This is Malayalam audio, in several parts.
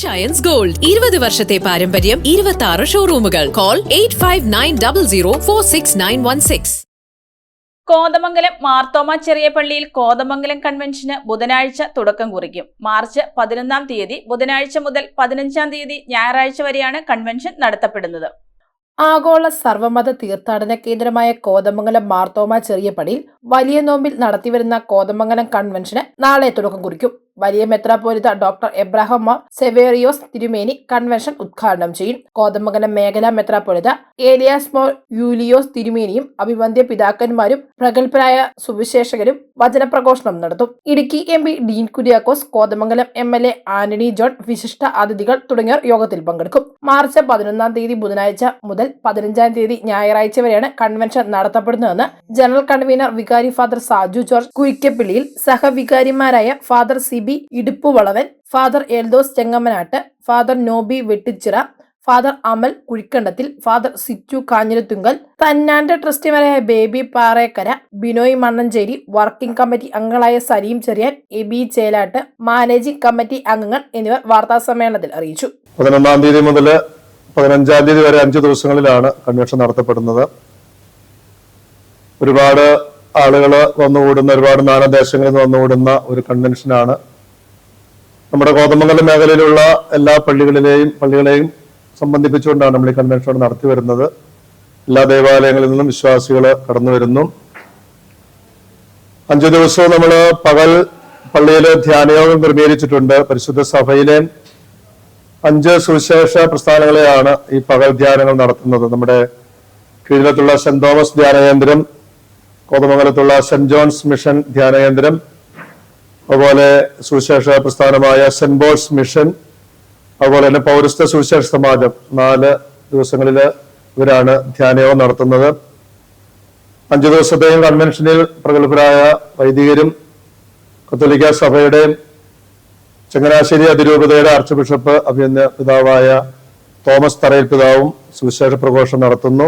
Giants Gold 20 വർഷത്തെ പാരമ്പര്യം 26 ഷോറൂമുകൾ. കോൾ 8590046916. കോതമംഗലം മാർത്തോമ ചെറിയ പള്ളിയിൽ കോതമംഗലം കൺവെൻഷന് ബുധനാഴ്ച തുടക്കം കുറിക്കും. മാർച്ച് 11 തീയതി ബുധനാഴ്ച മുതൽ 15 തീയതി ഞായറാഴ്ച വരെയാണ് കൺവെൻഷൻ നടത്തപ്പെടുന്നത്. ആഗോള സർവമത തീർത്ഥാടന കേന്ദ്രമായ കോതമംഗലം മാർത്തോമ ചെറിയ പള്ളിയിൽ വലിയ നോമ്പിൽ നടത്തിവരുന്ന കോതമംഗലം കൺവെൻഷന് നാളെ തുടക്കം കുറിക്കും. വലിയ മെത്രാപ്പോലിത്ത ഡോക്ടർ എബ്രഹാം മാർ സെവേറിയോസ് തിരുമേനി കൺവെൻഷൻ ഉദ്ഘാടനം ചെയ്യും. കോതമംഗലം മേഖലാ മെത്രാപ്പോലിത്ത ഏലിയാസ് മോർ യൂലിയോസ് തിരുമേനിയും അഭിവന്ദ്യ പിതാക്കന്മാരും പ്രഗത്ഭരായ സുവിശേഷകരും വചനപ്രഘോഷണം നടത്തും. Idukki MP Dean Kuriakose, Kothamangalam MLA Antony John, വിശിഷ്ട അതിഥികൾ തുടങ്ങിയവർ യോഗത്തിൽ പങ്കെടുക്കും. മാർച്ച് 11 തീയതി ബുധനാഴ്ച മുതൽ 15 തീയതി ഞായറാഴ്ച വരെയാണ് കൺവെൻഷൻ നടത്തപ്പെടുന്നതെന്ന് ജനറൽ കൺവീനർ വികാരി ഫാദർ സാജു ജോർജ് കുയിക്കപ്പള്ളിയിൽ, സഹവികാരിമാരായ father CB Iduppuvalavan, father Eldhose Chengamanattu, father Nobi Vettichira, father Amal കുഴിക്കണ്ടത്തിൽ, ഫാദർ സിറ്റു കാഞ്ഞിരത്തുങ്കൽ, തന്നാന്റെ ട്രസ്റ്റിമാരായ Baby Parekkara, Binoy Mannancheri, working committee അംഗങ്ങളായ സലീം ചെറിയാൻ, എബി ചേലാട്ട്, മാനേജിംഗ് കമ്മിറ്റി അംഗങ്ങൾ എന്നിവർ വാർത്താസമ്മേളനത്തിൽ അറിയിച്ചു. 11 തീയതി മുതൽ 15 തീയതി വരെ 5 ദിവസങ്ങളിലാണ് കൺവെൻഷൻ നടത്തപ്പെടുന്നത്. ഒരുപാട് ആളുകൾ വന്നുകൂടുന്ന, ഒരുപാട് നാനാദേശങ്ങളിൽ നിന്ന് വന്നുകൂടുന്ന ഒരു കൺവെൻഷനാണ്. നമ്മുടെ കോതമംഗലം മേഖലയിലുള്ള എല്ലാ പള്ളികളെയും സംബന്ധിപ്പിച്ചുകൊണ്ടാണ് നമ്മൾ ഈ കൺവെൻഷൻ നടത്തി വരുന്നത്. എല്ലാ ദേവാലയങ്ങളിൽ നിന്നും വിശ്വാസികൾ കടന്നു വരുന്നു. 5 ദിവസവും നമ്മൾ പകൽ പള്ളിയിൽ ധ്യാനയോഗം ക്രമീകരിച്ചിട്ടുണ്ട്. പരിശുദ്ധ സഭയിലെ 5 സുവിശേഷ പ്രസ്ഥാനങ്ങളെയാണ് ഈ പകൽ ധ്യാനങ്ങൾ നടത്തുന്നത്. നമ്മുടെ കീഴിലത്തുള്ള സെന്റ് തോമസ് ധ്യാനകേന്ദ്രം, കോതമംഗലത്തുള്ള സെന്റ് ജോൺസ് മിഷൻ ധ്യാനകേന്ദ്രം, അതുപോലെ സുവിശേഷ പ്രസ്ഥാനമായ സെന്റ് പോൾസ് മിഷൻ, അതുപോലെ തന്നെ പൗരസ്ത്യ സുവിശേഷ സമാജം 4 ദിവസങ്ങളിൽ ഇവരാണ് ധ്യാനയോഗം നടത്തുന്നത്. 5 ദിവസത്തെയും കൺവെൻഷനിൽ പ്രഗത്ഭരായ വൈദികരും കത്തോലിക്ക സഭയുടെയും ചങ്ങനാശ്ശേരി അതിരൂപതയുടെ ആർച്ച് ബിഷപ്പ് അഭിനന്ദ പിതാവായ തോമസ് തറയിൽ പിതാവും സുവിശേഷ പ്രഘോഷണം നടത്തുന്നു.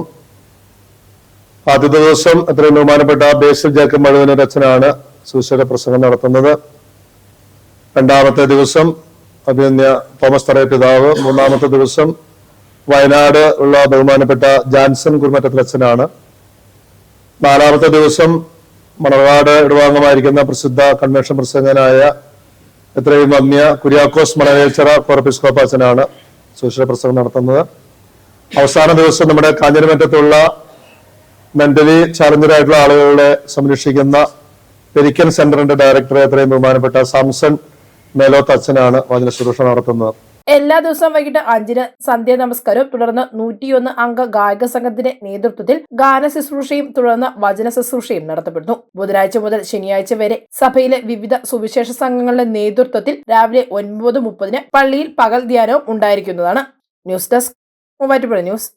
ആദ്യത്തെ ദിവസം എത്രയും ബഹുമാനപ്പെട്ട ബേസിൽ ജേക്കബ് മഴുവനൂർ അച്ഛനാണ് സുവിശേഷ പ്രസംഗം നടത്തുന്നത്. 2ാമത്തെ ദിവസം അഭിനന്ദ തോമസ് തറയിൽ പിതാവ്. 3ാമത്തെ ദിവസം വയനാട് ഉള്ള ബഹുമാനപ്പെട്ട ജാൻസൺ കുറുമറ്റത്തിൽ അച്ഛനാണ്. 4ാമത്തെ ദിവസം മണർകാട് ഇടവാംഗമായിരിക്കുന്ന പ്രസിദ്ധ കൺവെൻഷൻ പ്രസംഗനായ എത്രയും വന്യ കുര്യാക്കോസ് മണവേൽച്ചിറ കോർപ്പിസ്കോപ്പ അച്ഛനാണ് സുവിശേഷ പ്രസംഗം നടത്തുന്നത്. അവസാന ദിവസം നമ്മുടെ കാഞ്ഞിരമറ്റത്തുള്ള മെന്റലി ചാലഞ്ചറായിട്ടുള്ള ആളുകളെ സംരക്ഷിക്കുന്ന പെരിക്കൻ സെന്ററിന്റെ ഡയറക്ടർ എത്രയും ബഹുമാനപ്പെട്ട സാംസൺ മേലോത്ത് അച്ഛനാണ് വചന ശുശ്രൂഷ നടത്തുന്നത്. എല്ലാ ദിവസവും വൈകിട്ട് 5-ന് സന്ധ്യാ നമസ്കാരവും തുടർന്ന് 101 അംഗ ഗായക സംഘത്തിന്റെ നേതൃത്വത്തിൽ ഗാന ശുശ്രൂഷയും തുടർന്ന് വചന ശുശ്രൂഷയും നടത്തപ്പെടുന്നു. ബുധനാഴ്ച മുതൽ ശനിയാഴ്ച വരെ സഭയിലെ വിവിധ സുവിശേഷ സംഘങ്ങളുടെ നേതൃത്വത്തിൽ രാവിലെ 9:30 പള്ളിയിൽ പകൽ ധ്യാനവും ഉണ്ടായിരിക്കുന്നതാണ്. News desk Muvattupuzha news.